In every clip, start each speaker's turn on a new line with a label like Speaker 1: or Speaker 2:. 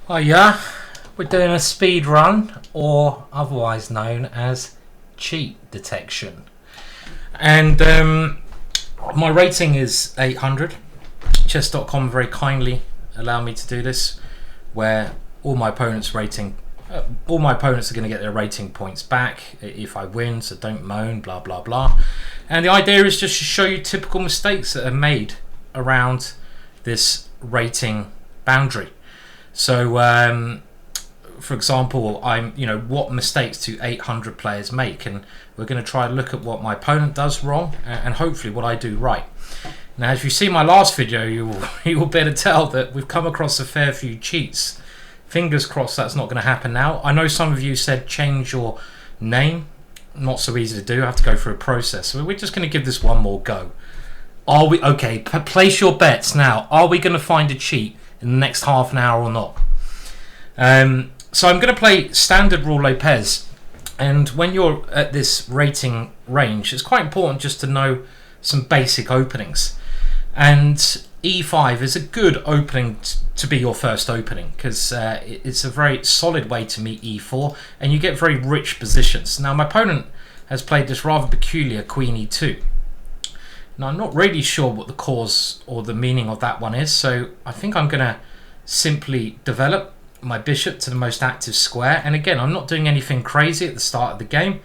Speaker 1: Oh yeah, we're doing a speed run, or otherwise known as cheat detection. And my rating is 800. Chess.com very kindly allow me to do this, where all my opponents' rating, all my opponents are going to get their rating points back if I win. So don't moan, blah blah blah. And the idea is just to show you typical mistakes that are made around this rating boundary. So, for example, what mistakes do 800 players make, and we're going to try to look at what my opponent does wrong and hopefully what I do right. Now, as you see my last video, you will better tell that we've come across a fair few cheats. Fingers crossed that's not going to happen now. I know some of you said change your name. Not so easy to do. I have to go through a process. So we're just going to give this one more go. Are we okay? Place your bets now. Are we going to find a cheat in the next half an hour or not? So I'm going to play standard rule Lopez, and when you're at this rating range, it's quite important just to know some basic openings. And e5 is a good opening to be your first opening, because it's a very solid way to meet e4, and you get very rich positions. Now my opponent has played this rather peculiar queen e2. Now I'm not really sure what the cause or the meaning of that one is, so I think I'm going to simply develop my bishop to the most active square. And again, I'm not doing anything crazy at the start of the game.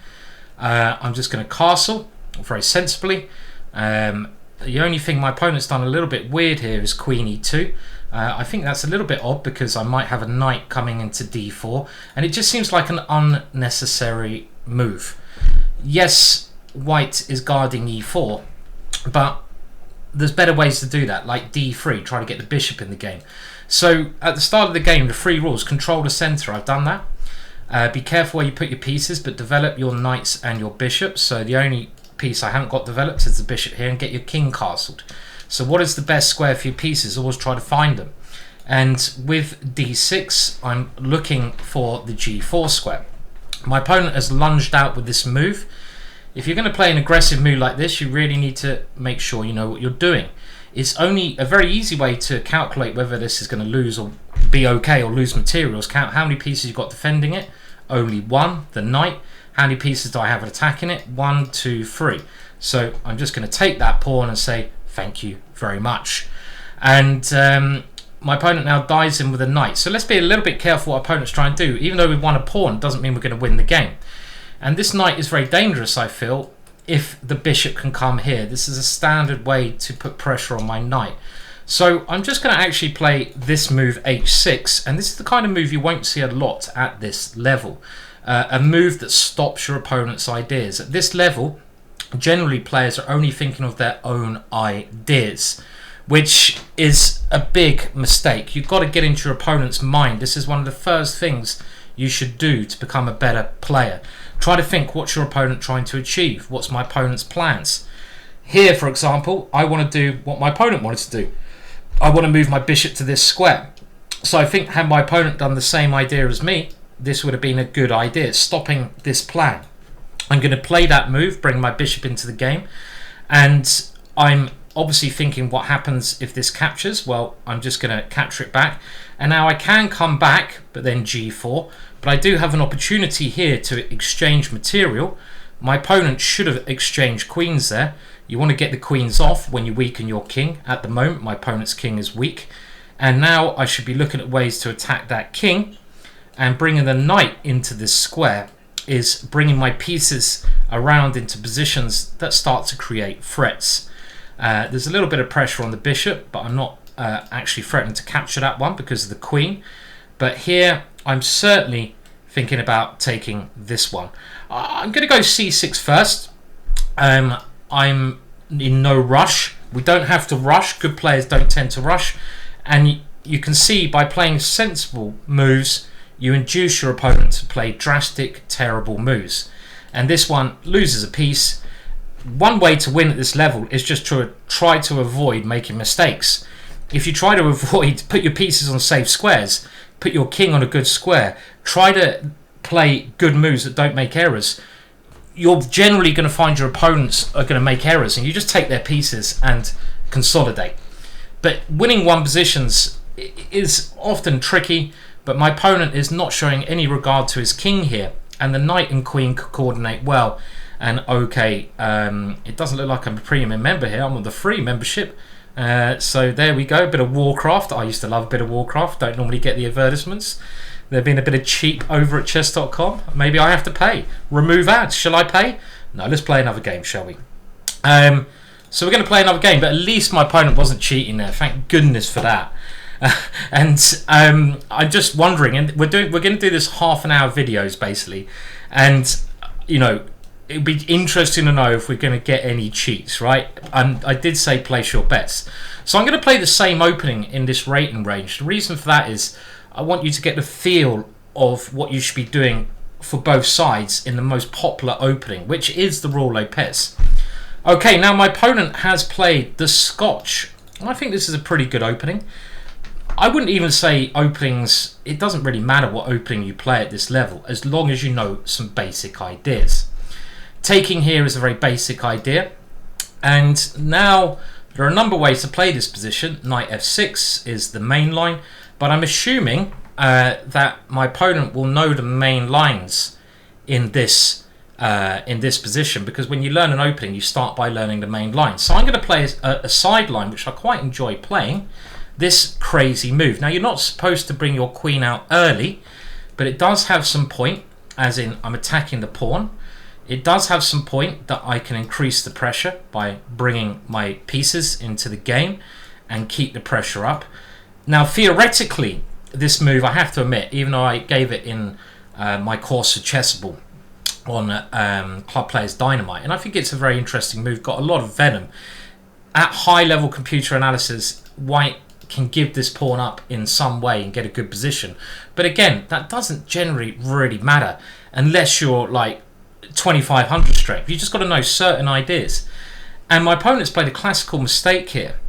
Speaker 1: I'm just going to castle very sensibly. The only thing my opponent's done a little bit weird here is queen e2. I think that's a little bit odd because I might have a knight coming into d4, and it just seems like an unnecessary move. Yes, white is guarding e4, but there's better ways to do that, like d3, try to get the bishop in the game. So at the start of the game, the three rules: control the center. I've done that. Be careful where you put your pieces, but develop your knights and your bishops. So the only piece I haven't got developed is the bishop here, and get your king castled. So what is the best square for your pieces? Always try to find them. And with d6, I'm looking for the g4 square. My opponent has lunged out with this move. If you're going to play an aggressive move like this, you really need to make sure you know what you're doing. It's only a very easy way to calculate whether this is going to lose or be okay or lose materials. Count how many pieces you've got defending it. Only one, the knight. How many pieces do I have attacking it? 1, 2, 3. So I'm just going to take that pawn and say thank you very much. And my opponent now dies in with a knight. So let's be a little bit careful what opponents try and do. Even though we've won a pawn, doesn't mean we're going to win the game. And this knight is very dangerous, I feel, if the bishop can come here. This is a standard way to put pressure on my knight. So I'm just going to actually play this move h6, and this is the kind of move you won't see a lot at this level. A move that stops your opponent's ideas. At this level, generally players are only thinking of their own ideas, which is a big mistake. You've got to get into your opponent's mind. This is one of the first things you should do to become a better player. Try to think, what's your opponent trying to achieve? What's my opponent's plans? Here, for example, I want to do what my opponent wanted to do. I want to move my bishop to this square. So I think had my opponent done the same idea as me, this would have been a good idea, stopping this plan. I'm going to play that move, bring my bishop into the game, and I'm obviously thinking what happens if this captures. Well, I'm just going to capture it back, and now I can come back, but then g4, but I do have an opportunity here to exchange material. My opponent should have exchanged queens there. You want to get the queens off when you weaken your king. At the moment, my opponent's king is weak, and now I should be looking at ways to attack that king, and bringing the knight into this square is bringing my pieces around into positions that start to create threats. There's a little bit of pressure on the bishop, but I'm not actually threatening to capture that one because of the queen. But here I'm certainly thinking about taking this one. I'm going to go c6 first. I'm in no rush. We don't have to rush. Good players don't tend to rush. And you can see by playing sensible moves, you induce your opponent to play drastic, terrible moves. And this one loses a piece. One way to win at this level is just to try to avoid making mistakes. If you try to avoid, put your pieces on safe squares, put your king on a good square, try to play good moves that don't make errors, you're generally going to find your opponents are going to make errors, and you just take their pieces and consolidate. But winning one positions is often tricky, but my opponent is not showing any regard to his king here, and the knight and queen could coordinate well. And okay, it doesn't look like I'm a premium member here. I'm on the free membership. So there we go, a bit of Warcraft. I used to love a bit of Warcraft. Don't normally get the advertisements. There's been a bit of cheap over at chess.com. Maybe I have to pay. Remove ads. Shall I pay? No, let's play another game, shall we? So we're going to play another game, but at least my opponent wasn't cheating there. Thank goodness for that. And I'm just wondering, and we're going to do this half-an-hour videos basically, and you know, it'd be interesting to know if we're going to get any cheats, right? I did say place your bets, so I'm going to play the same opening in this rating range. The reason for that is I want you to get the feel of what you should be doing for both sides in the most popular opening, which is the Royal Lopez. Okay, now my opponent has played the Scotch. I think this is a pretty good opening. I wouldn't even say openings, it doesn't really matter what opening you play at this level, as long as you know some basic ideas. Taking here is a very basic idea, and now there are a number of ways to play this position. Knight f6 is the main line, but I'm assuming that my opponent will know the main lines in this position, because when you learn an opening, you start by learning the main line. So I'm going to play a side line, which I quite enjoy playing, this crazy move. Now, you're not supposed to bring your queen out early, but it does have some point, as in I'm attacking the pawn. It does have some point that I can increase the pressure by bringing my pieces into the game and keep the pressure up. Now, theoretically, this move, I have to admit, even though I gave it in my course of Chessable on Club Players Dynamite, and I think it's a very interesting move, got a lot of venom. At high level computer analysis, white can give this pawn up in some way and get a good position. But again, that doesn't generally really matter unless you're like 2500 strength. You just got to know certain ideas. And my opponent's played a classical mistake here.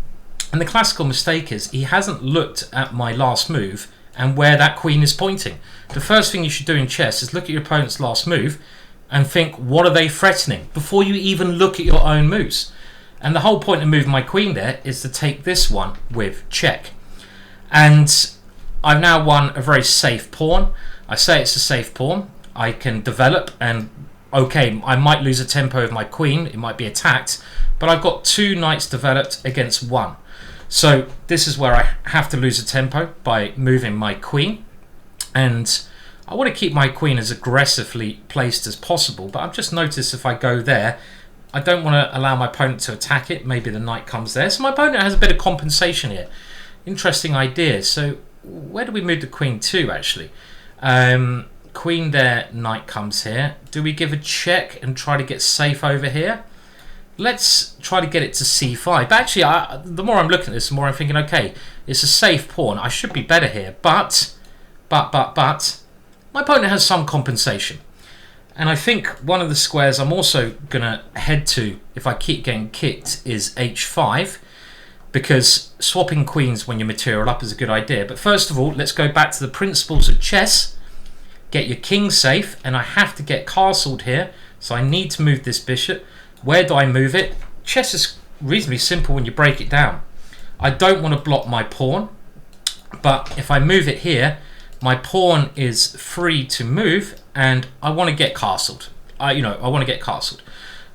Speaker 1: And the classical mistake is he hasn't looked at my last move and where that queen is pointing. The first thing you should do in chess is look at your opponent's last move and think, what are they threatening, before you even look at your own moves. And the whole point of moving my queen there is to take this one with check. And I've now won a very safe pawn. I say it's a safe pawn. I can develop, and okay, I might lose a tempo of my queen. It might be attacked, but I've got 2 knights developed against 1. So this is where I have to lose a tempo by moving my queen. And I want to keep my queen as aggressively placed as possible, but I've just noticed if I go there, I don't want to allow my opponent to attack it. Maybe the knight comes there. So my opponent has a bit of compensation here. Interesting idea. So where do we move the queen to, actually? Queen there, knight comes here. Do we give a check and try to get safe over here? Let's try to get it to c5. But actually, the more I'm looking at this, the more I'm thinking, okay, it's a safe pawn. I should be better here. But, my opponent has some compensation. And I think one of the squares I'm also going to head to, if I keep getting kicked, is h5. Because swapping queens when you material up is a good idea. But first of all, let's go back to the principles of chess. Get your king safe, and I have to get castled here. So I need to move this bishop. Where do I move it? Chess is reasonably simple when you break it down. I don't want to block my pawn, but if I move it here, my pawn is free to move, and I want to get castled. I want to get castled.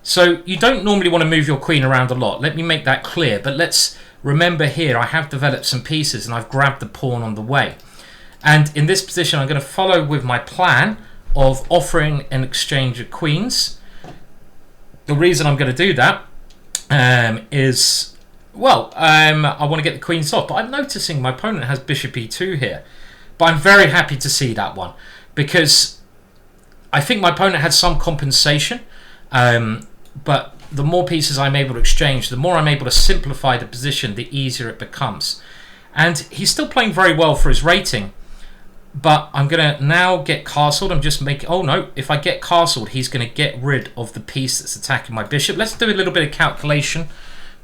Speaker 1: So you don't normally want to move your queen around a lot. Let me make that clear. But let's remember here, I have developed some pieces, and I've grabbed the pawn on the way. And in this position, I'm going to follow with my plan of offering an exchange of queens. The reason I'm going to do that is, well, I want to get the queens off. But I'm noticing my opponent has bishop e2 here. But I'm very happy to see that one, because I think my opponent had some compensation. But the more pieces I'm able to exchange, the more I'm able to simplify the position, the easier it becomes. And he's still playing very well for his rating. But I'm going to now get castled. I'm just making... Oh, no. If I get castled, he's going to get rid of the piece that's attacking my bishop. Let's do a little bit of calculation.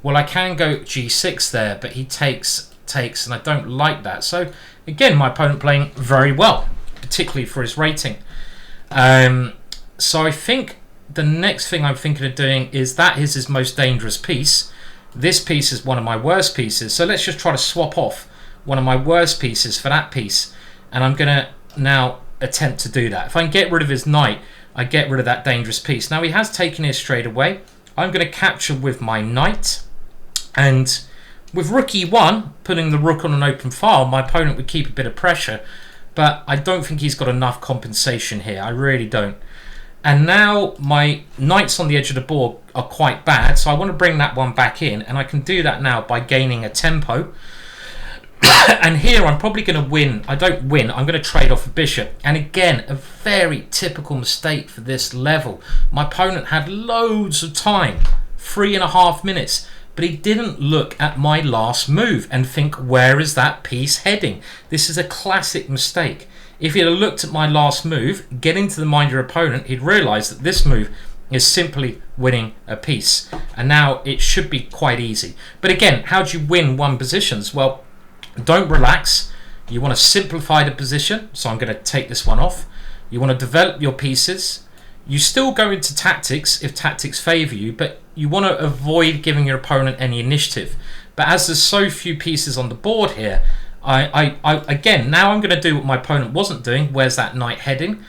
Speaker 1: Well, I can go g6 there, but he takes, and I don't like that. So, again, my opponent playing very well, particularly for his rating. So I think the next thing I'm thinking of doing is that is his most dangerous piece. This piece is one of my worst pieces. So let's just try to swap off one of my worst pieces for that piece. and I'm going to now attempt to do that. If I can get rid of his knight, I get rid of that dangerous piece. Now he has taken here straight away. I'm going to capture with my knight, and with rook e1, putting the rook on an open file, my opponent would keep a bit of pressure, but I don't think he's got enough compensation here. I really don't. And now my knights on the edge of the board are quite bad, so I want to bring that one back in, and I can do that now by gaining a tempo. And here I'm probably going to win. I don't win, I'm going to trade off a bishop. And again, a very typical mistake for this level. My opponent had loads of time, 3.5 minutes, but he didn't look at my last move and think, where is that piece heading? This is a classic mistake. If he'd have looked at my last move, get into the mind of your opponent, he'd realise that this move is simply winning a piece. And now it should be quite easy. But again, how do you win one positions? Well, don't relax. You want to simplify the position. So I'm going to take this one off. You want to develop your pieces. You still go into tactics if tactics favour you, but you want to avoid giving your opponent any initiative. But as there's so few pieces on the board here, again, now I'm going to do what my opponent wasn't doing. Where's that knight heading?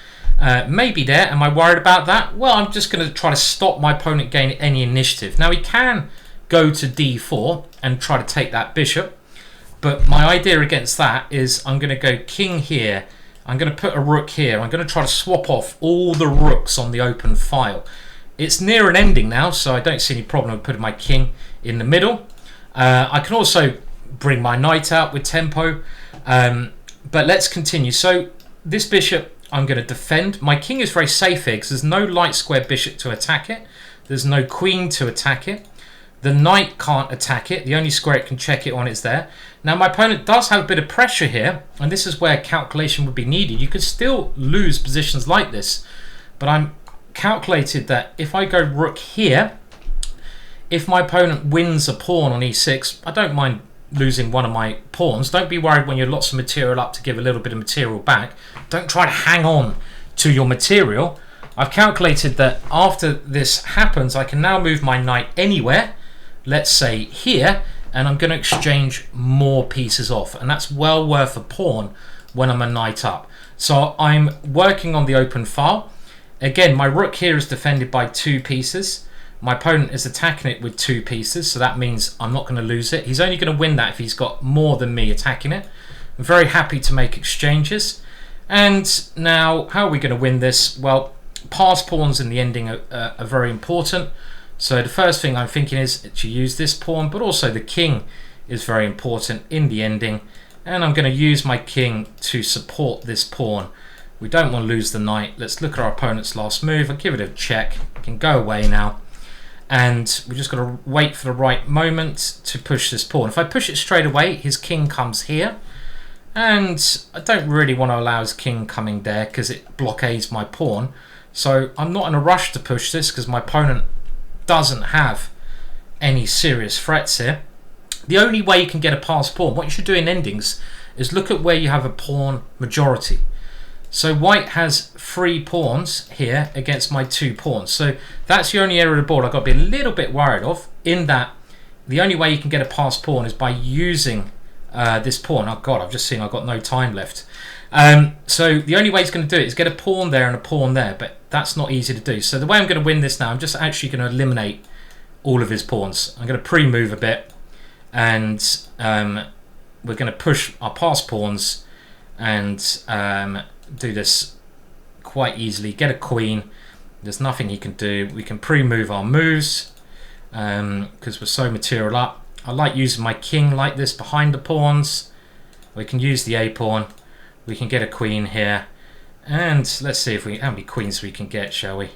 Speaker 1: Maybe there. Am I worried about that? Well, I'm just going to try to stop my opponent gaining any initiative. Now he can go to d4 and try to take that bishop, but my idea against that is I'm going to go king here. I'm going to put a rook here. I'm going to try to swap off all the rooks on the open file. It's near an ending now, so I don't see any problem with putting my king in the middle. I can also bring my knight out with tempo, but let's continue. So this bishop I'm going to defend. My king is very safe here because there's no light square bishop to attack it. There's no queen to attack it. The knight can't attack it. The only square it can check it on is there. Now my opponent does have a bit of pressure here, and this is where calculation would be needed. You could still lose positions like this, but I'm calculated that if I go rook here, if my opponent wins a pawn on e6, I don't mind losing one of my pawns. Don't be worried when you're lots of material up to give a little bit of material back. Don't try to hang on to your material. I've calculated that after this happens, I can now move my knight anywhere, let's say here, and I'm going to exchange more pieces off, and that's well worth a pawn when I'm a knight up. So I'm working on the open file. Again, my rook here is defended by 2 pieces. My opponent is attacking it with 2 pieces, so that means I'm not going to lose it. He's only going to win that if he's got more than me attacking it. I'm very happy to make exchanges. And now, how are we going to win this? Well, pass pawns in the ending are very important. So the first thing I'm thinking is to use this pawn, but also the king is very important in the ending. And I'm going to use my king to support this pawn. We don't want to lose the knight. Let's look at our opponent's last move. I'll give it a check. It can go away now. And we're just going to wait for the right moment to push this pawn. If I push it straight away, his king comes here. And I don't really want to allow his king coming there because it blockades my pawn. So I'm not in a rush to push this because my opponent doesn't have any serious threats here. The only way you can get a passed pawn, what you should do in endings, is look at where you have a pawn majority. So white has 3 pawns here against my 2 pawns. So that's the only area of the board I've got to be a little bit worried of, in that the only way you can get a passed pawn is by using this pawn. Oh God, I've just seen I've got no time left. So the only way he's going to do it is get a pawn there and a pawn there, but that's not easy to do. So the way I'm going to win this now, I'm just actually going to eliminate all of his pawns. I'm going to pre-move a bit, and we're going to push our passed pawns and do this quite easily. Get a queen. There's nothing he can do. We can pre-move our moves because we're so material up. I like using my king like this behind the pawns. We can use the a pawn. We can get a queen here, and let's see if how many queens we can get, shall we?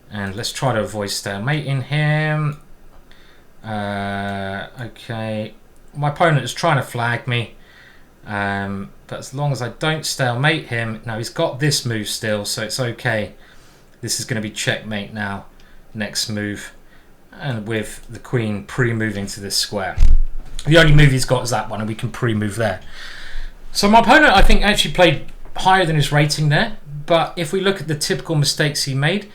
Speaker 1: And let's try to avoid stalemate in here. Okay, my opponent is trying to flag me. But as long as I don't stalemate him, now he's got this move still, so it's okay. This is going to be checkmate now. Next move, and with the queen pre-moving to this square. The only move he's got is that one, and we can pre-move there. So my opponent, I think, actually played higher than his rating there. But if we look at the typical mistakes he made,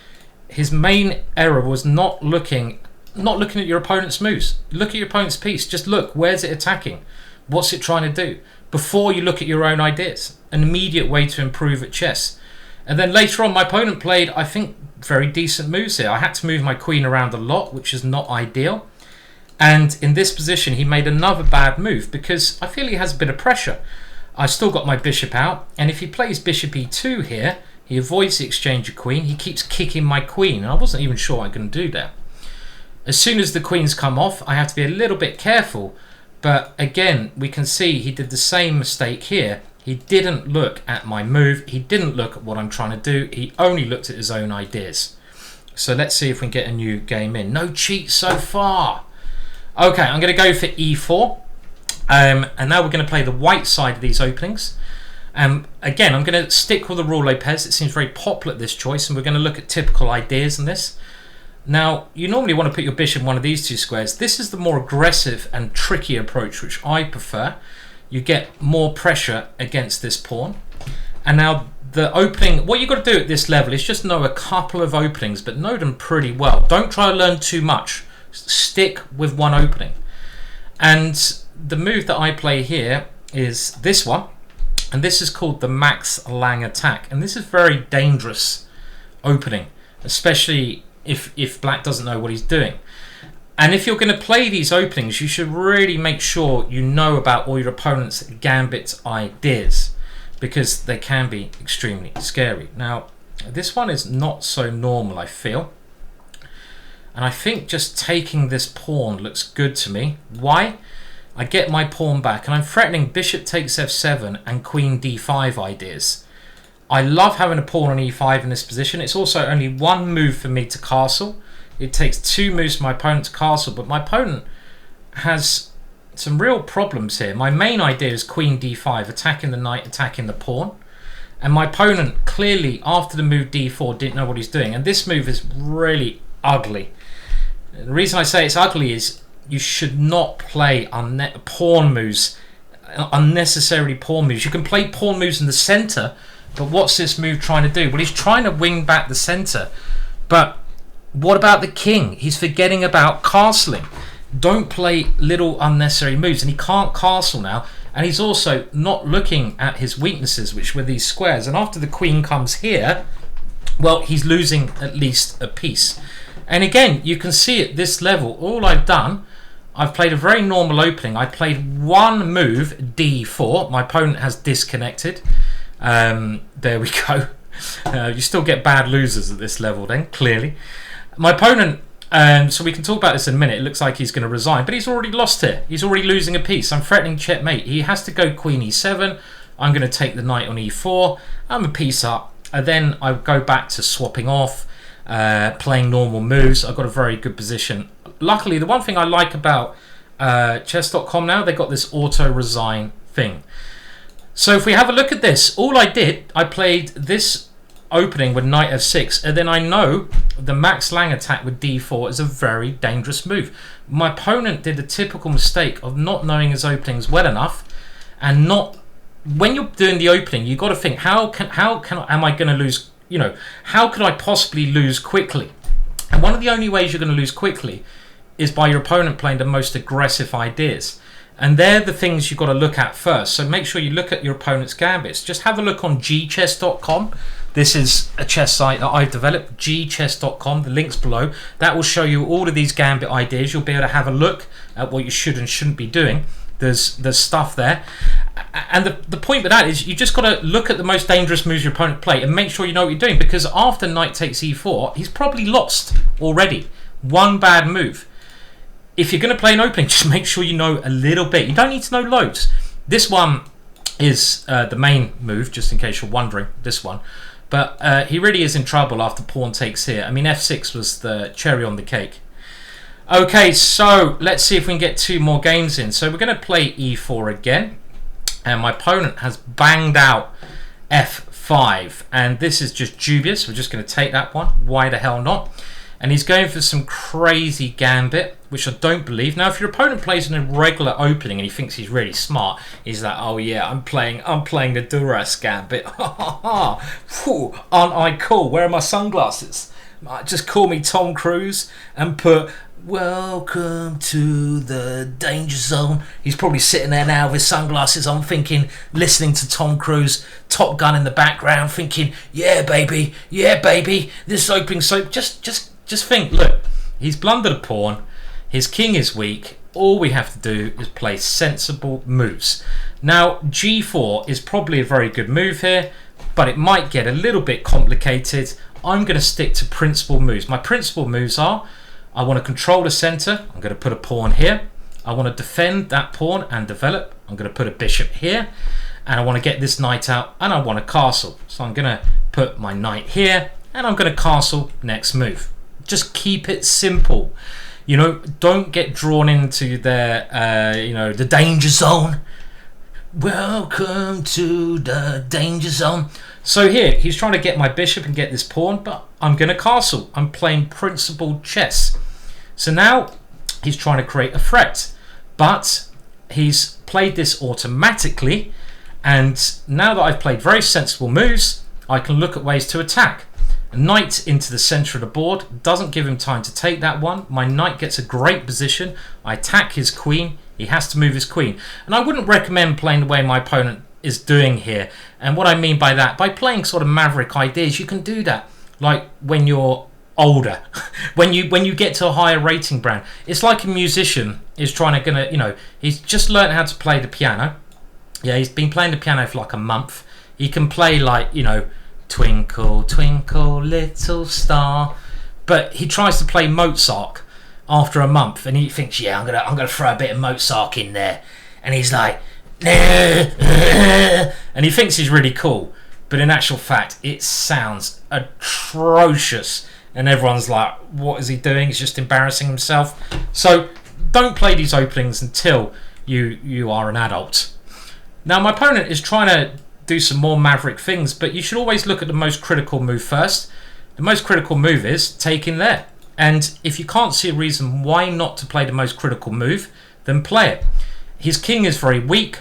Speaker 1: his main error was not looking at your opponent's moves. Look at your opponent's piece. Just look, where's it attacking? What's it trying to do? before you look at your own ideas. An immediate way to improve at chess. And then later on, my opponent played, I think, very decent moves here. I had to move my queen around a lot, which is not ideal. And in this position, he made another bad move because I feel he has a bit of pressure. I've still got my bishop out, and if he plays bishop e2 here, he avoids the exchange of queen. He keeps kicking my queen, and I wasn't even sure I can do that. As soon as the queens come off, I have to be a little bit careful. But again, we can see he did the same mistake here. He didn't look at my move. He didn't look at what I'm trying to do. He only looked at his own ideas. So let's see if we can get a new game in. No cheats so far. Okay, I'm going to go for e4. And now we're going to play the white side of these openings. Again, I'm going to stick with the rule Lopez. It seems very popular, this choice, and we're going to look at typical ideas in this. Now, you normally want to put your bishop in one of these two squares. This is the more aggressive and tricky approach, which I prefer. You get more pressure against this pawn. And now the opening, what you've got to do at this level is just know a couple of openings, but know them pretty well. Don't try to learn too much. Stick with one opening. And the move that I play here is this one. And this is called the Max Lang attack. And this is very dangerous opening, especially if black doesn't know what he's doing. And if you're going to play these openings, you should really make sure you know about all your opponent's gambit ideas, because they can be extremely scary. Now, this one is not so normal, I feel. And I think just taking this pawn looks good to me. Why? I get my pawn back, and I'm threatening bishop takes f7 and queen d5 ideas. I love having a pawn on e5 in this position. It's also only one move for me to castle. It takes two moves for my opponent to castle, but my opponent has some real problems here. My main idea is queen d5, attacking the knight, attacking the pawn. And my opponent clearly, after the move d4, didn't know what he's doing. And this move is really ugly. The reason I say it's ugly is you should not play pawn moves, unnecessary pawn moves. You can play pawn moves in the center, but what's this move trying to do? Well, he's trying to wing back the center. But what about the king? He's forgetting about castling. Don't play little unnecessary moves. And he can't castle now. And he's also not looking at his weaknesses, which were these squares. And after the queen comes here, well, he's losing at least a piece. And again, you can see at this level, all I've done, I've played a very normal opening. I played one move, d4. My opponent has disconnected. There we go. You still get bad losers at this level then, clearly. My opponent, so we can talk about this in a minute. It looks like he's going to resign, but he's already lost here. He's already losing a piece. I'm threatening checkmate. He has to go queen e7. I'm going to take the knight on e4. I'm a piece up. And then I go back to swapping off, playing normal moves. I've got a very good position. Luckily, the one thing I like about chess.com now, they've got this auto-resign thing. So if we have a look at this, all I did, I played this opening with knight f6, and then I know the Max Lang attack with d4 is a very dangerous move. My opponent did a typical mistake of not knowing his openings well enough, and not, when you're doing the opening, you've got to think, am I going to lose, how could I possibly lose quickly? And one of the only ways you're going to lose quickly is by your opponent playing the most aggressive ideas. And they're the things you've got to look at first. So make sure you look at your opponent's gambits. Just have a look on gchess.com. This is a chess site that I've developed, gchess.com. The link's below. That will show you all of these gambit ideas. You'll be able to have a look at what you should and shouldn't be doing. There's stuff there. And the point with that is you just got to look at the most dangerous moves your opponent play and make sure you know what you're doing. Because after knight takes e4, he's probably lost already. One bad move. If you're going to play an opening, just make sure you know a little bit. You don't need to know loads. This one is the main move, just in case you're wondering, this one. But he really is in trouble after pawn takes here. I mean, f6 was the cherry on the cake. Okay, so let's see if we can get two more games in. So we're going to play e4 again. And my opponent has banged out f5. And this is just dubious. We're just going to take that one. Why the hell not? And he's going for some crazy gambit, which I don't believe. Now, if your opponent plays an irregular opening and he thinks he's really smart, he's like, oh yeah, I'm playing the Duras gambit. Aren't I cool? Where are my sunglasses? Just call me Tom Cruise and put "Welcome to the danger zone." He's probably sitting there now with his sunglasses on, thinking, listening to Tom Cruise, Top Gun in the background, thinking, yeah baby, this opening. So just think, look, he's blundered a pawn, his king is weak. All we have to do is play sensible moves. Now G4 is probably a very good move here, but it might get a little bit complicated. I'm going to stick to principal moves. My principal moves are, I want to control the center. I'm going to put a pawn here. I want to defend that pawn and develop. I'm going to put a bishop here, and I want to get this knight out, and I want a castle. So I'm going to put my knight here, and I'm going to castle next move. Just keep it simple. You know, don't get drawn into their, the danger zone. Welcome to the danger zone. So here, he's trying to get my bishop and get this pawn, but I'm going to castle. I'm playing principled chess. So now he's trying to create a threat, but he's played this automatically, and now that I've played very sensible moves, I can look at ways to attack. A knight into the center of the board doesn't give him time to take that one. My knight gets a great position. I attack his queen. He has to move his queen. And I wouldn't recommend playing the way my opponent is doing here. And what I mean by that, by playing sort of maverick ideas, you can do that. Like when you're older, when you get to a higher rating brand, it's like a musician is trying to he's just learned how to play the piano. Yeah, he's been playing the piano for like a month. He can play like, Twinkle, twinkle, little star. But he tries to play Mozart after a month, and he thinks, yeah, I'm gonna throw a bit of Mozart in there, and he's like, and he thinks he's really cool, but in actual fact, it sounds atrocious, and everyone's like, what is he doing? He's just embarrassing himself. So don't play these openings until you are an adult. Now my opponent is trying to do some more maverick things, but you should always look at the most critical move first. The most critical move is taking there, and if you can't see a reason why not to play the most critical move, then play it. His king is very weak.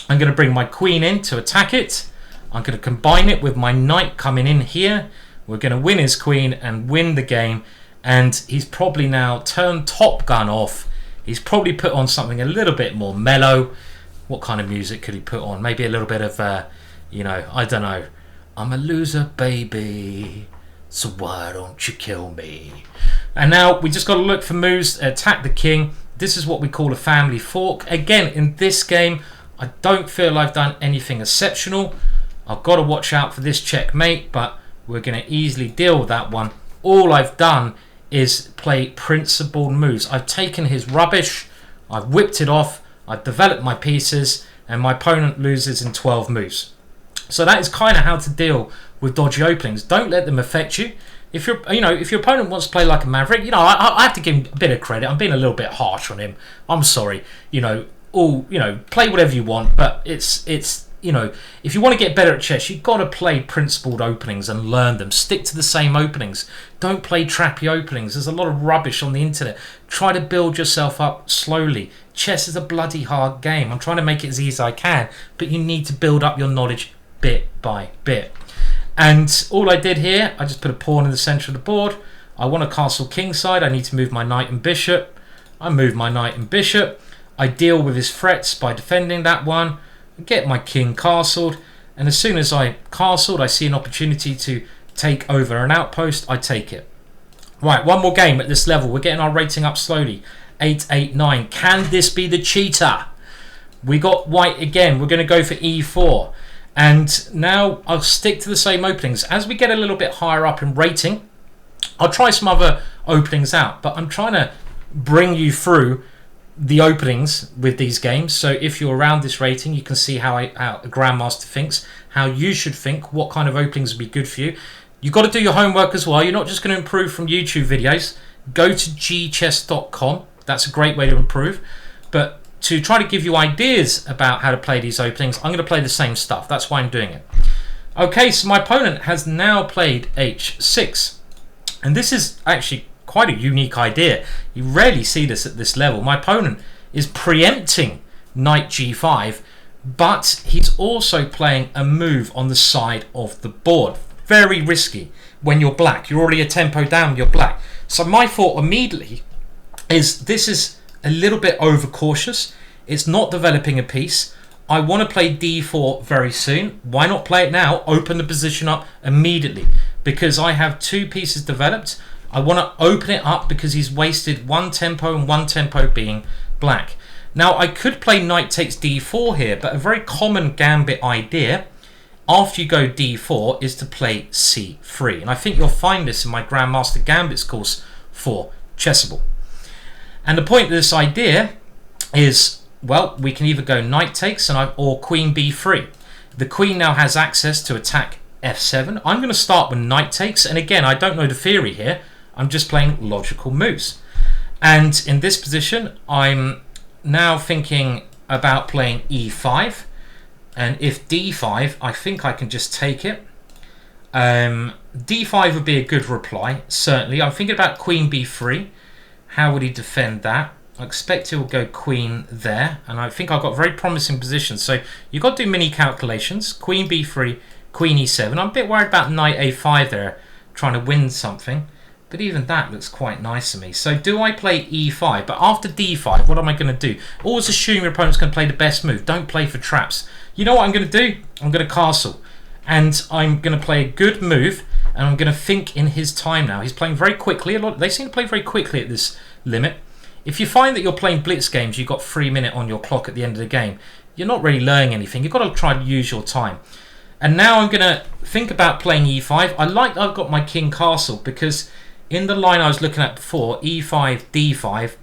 Speaker 1: I'm going to bring my queen in to attack it. I'm going to combine it with my knight coming in here. We're going to win his queen and win the game, and he's probably now turned Top Gun off. He's probably put on something a little bit more mellow. What kind of music could he put on? Maybe a little bit of I don't know. I'm a loser, baby, so why don't you kill me? And now we just got to look for moves, attack the king. This is what we call a family fork. Again, in this game, I don't feel I've done anything exceptional. I've got to watch out for this checkmate, but we're going to easily deal with that one. All I've done is play principled moves. I've taken his rubbish, I've whipped it off, I've developed my pieces, and my opponent loses in 12 moves. So that is kind of how to deal with dodgy openings. Don't let them affect you. If your opponent wants to play like a maverick, I have to give him a bit of credit. I'm being a little bit harsh on him. I'm sorry. Play whatever you want, but it's if you want to get better at chess, you've got to play principled openings and learn them. Stick to the same openings. Don't play trappy openings. There's a lot of rubbish on the internet. Try to build yourself up slowly. Chess is a bloody hard game. I'm trying to make it as easy as I can, but you need to build up your knowledge bit by bit. And all I did here, I just put a pawn in the center of the board. I want a castle kingside. I need to move my knight and bishop. I move my knight and bishop. I deal with his threats by defending that one. Get my king castled, and as soon as I castled, I see an opportunity to take over an outpost. I take it. Right, one more game at this level. We're getting our rating up slowly. 8, 8, 9. Can this be the cheater? We got white again. We're going to go for e4. And now I'll stick to the same openings. As we get a little bit higher up in rating, I'll try some other openings out. But I'm trying to bring you through the openings with these games. So if you're around this rating, you can see how a grandmaster thinks, how you should think, what kind of openings would be good for you. You've got to do your homework as well. You're not just going to improve from YouTube videos. Go to gchess.com. That's a great way to improve. But to try to give you ideas about how to play these openings, I'm going to play the same stuff. That's why I'm doing it. Okay, so my opponent has now played h6. And this is actually quite a unique idea. You rarely see this at this level. My opponent is preempting knight g5, but he's also playing a move on the side of the board. very risky when you're black. You're already a tempo down, you're black. So my thought immediately is this is a little bit overcautious. It's not developing a piece. I want to play d4 very soon. Why not play it now? Open the position up immediately. Because I have 2 pieces developed. I want to open it up because he's wasted 1 tempo and 1 tempo being black. Now I could play knight takes d4 here, but a very common gambit idea after you go d4 is to play c3. And I think you'll find this in my Grandmaster Gambits course for Chessable. And the point of this idea is, well, we can either go knight takes or queen b3. The queen now has access to attack f7. I'm going to start with knight takes, and again, I don't know the theory here. I'm just playing logical moves. And in this position, I'm now thinking about playing e5. And if d5, I think I can just take it. d5 would be a good reply, certainly. I'm thinking about queen b3. How would he defend that? I expect he'll go queen there. And I think I've got very promising positions. So you've got to do mini calculations. Queen b3, queen e7. I'm a bit worried about knight a5 there, trying to win something. But even that looks quite nice to me. So do I play e5? But after d5, what am I going to do? Always assume your opponent's going to play the best move. Don't play for traps. You know what I'm going to do? I'm going to castle. And I'm going to play a good move. And I'm going to think in his time now. He's playing very quickly. They seem to play very quickly at this limit. If you find that you're playing blitz games, you've got 3 minutes on your clock at the end of the game, you're not really learning anything. You've got to try to use your time. And now I'm going to think about playing e5. I like that I've got my king castle because in the line I was looking at before, e5, d5,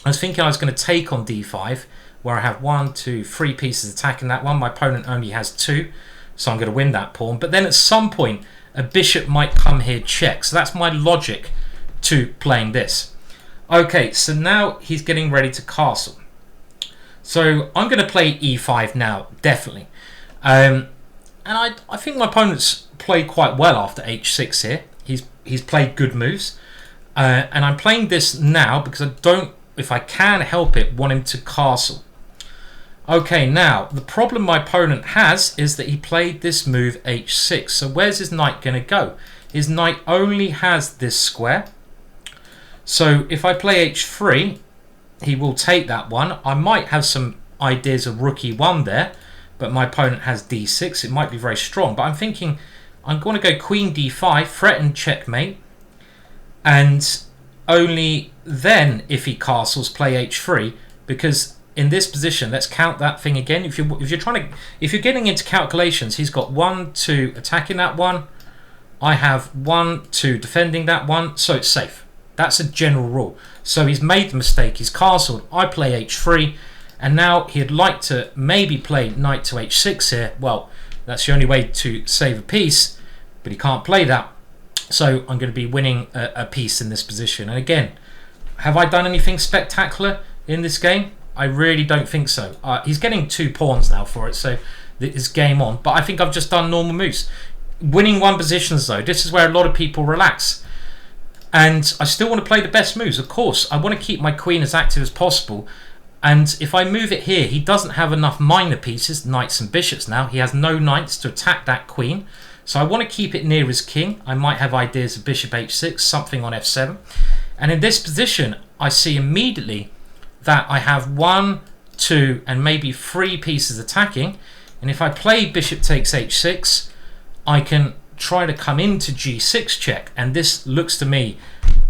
Speaker 1: I was thinking I was going to take on d5, where I have 1, 2, 3 pieces attacking that one. My opponent only has 2, so I'm going to win that pawn. But then at some point, a bishop might come here check. So that's my logic to playing this. Okay, so now he's getting ready to castle. So I'm going to play e5 now, definitely. And I think my opponent's played quite well after h6 here. He's played good moves. And I'm playing this now because I don't, if I can help it, want him to castle. Okay, now, the problem my opponent has is that he played this move h6. So where's his knight going to go? His knight only has this square. So if I play h3, he will take that one. I might have some ideas of rook e1 there, but my opponent has d6. It might be very strong, but I'm thinking I'm going to go queen d5, threaten checkmate, and only then, if he castles, play h3, because in this position, let's count that thing again. If you're getting into calculations, he's got 1, 2 attacking that one. I have 1, 2 defending that one, so it's safe. That's a general rule. So he's made the mistake. He's castled. I play h3, and now he'd like to maybe play knight to h6 here. Well, that's the only way to save a piece, but he can't play that. So I'm going to be winning a piece in this position. And again, have I done anything spectacular in this game? I really don't think so. He's getting 2 pawns now for it, so it's game on. But I think I've just done normal moves. Winning 1 positions, though, this is where a lot of people relax. And I still want to play the best moves, of course. I want to keep my queen as active as possible. And if I move it here, he doesn't have enough minor pieces, knights and bishops now. He has no knights to attack that queen. So I want to keep it near his king. I might have ideas of bishop h6, something on f7. And in this position, I see immediately that I have 1, 2, and maybe 3 pieces attacking. And if I play bishop takes h6, I can try to come into g6 check. And this looks to me,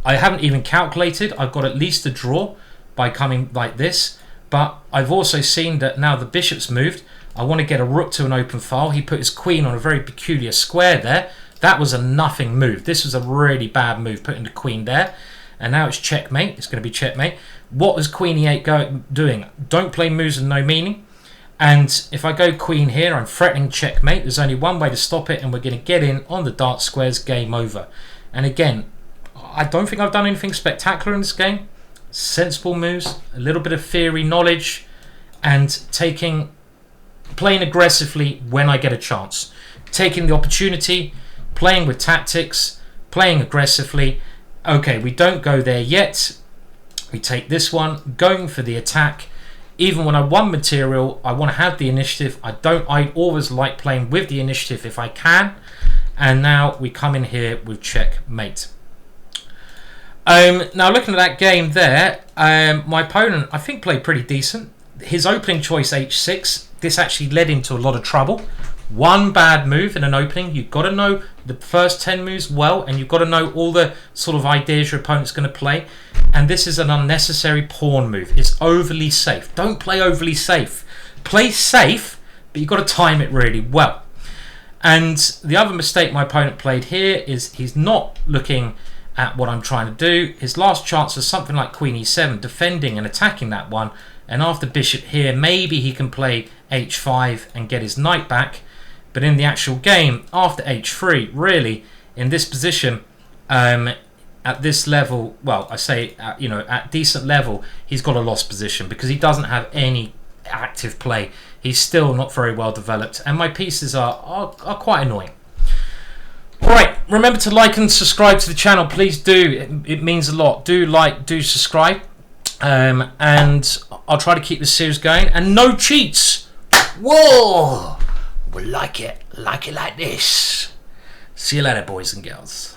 Speaker 1: I haven't even calculated. I've got at least a draw by coming like this. But I've also seen that now the bishop's moved. I want to get a rook to an open file. He put his queen on a very peculiar square there. That was a nothing move. This was a really bad move, putting the queen there. And now it's checkmate. It's going to be checkmate. What is queen e8 doing? Don't play moves with no meaning. And if I go queen here, I'm threatening checkmate. There's only one way to stop it, and we're going to get in on the dark squares, game over. And again, I don't think I've done anything spectacular in this game. Sensible moves, a little bit of theory knowledge, and playing aggressively when I get a chance. Taking the opportunity, playing with tactics, playing aggressively. Okay, we don't go there yet. We take this one, going for the attack. Even when I won material, I want to have the initiative. I always like playing with the initiative if I can. and now we come in here with checkmate. Now looking at that game there, my opponent I think played pretty decent. His opening choice h6, this actually led him to a lot of trouble. One bad move in an opening, you've got to know the first 10 moves well, and you've got to know all the sort of ideas your opponent's going to play. And this is an unnecessary pawn move. It's overly safe. Don't play overly safe. Play safe, but you've got to time it really well. And the other mistake my opponent played here is he's not looking at what I'm trying to do. His last chance is something like Queen e7, defending and attacking that one. And after bishop here, maybe he can play h5 and get his knight back. But in the actual game, after h3, really, in this position, at this level, well, I say, you know, at decent level, he's got a lost position because he doesn't have any active play. He's still not very well developed, and my pieces are quite annoying. Alright, remember to like and subscribe to the channel, please do. It means a lot. Do like, do subscribe, and I'll try to keep this series going. And no cheats! Whoa! We like it like this. See you later, boys and girls.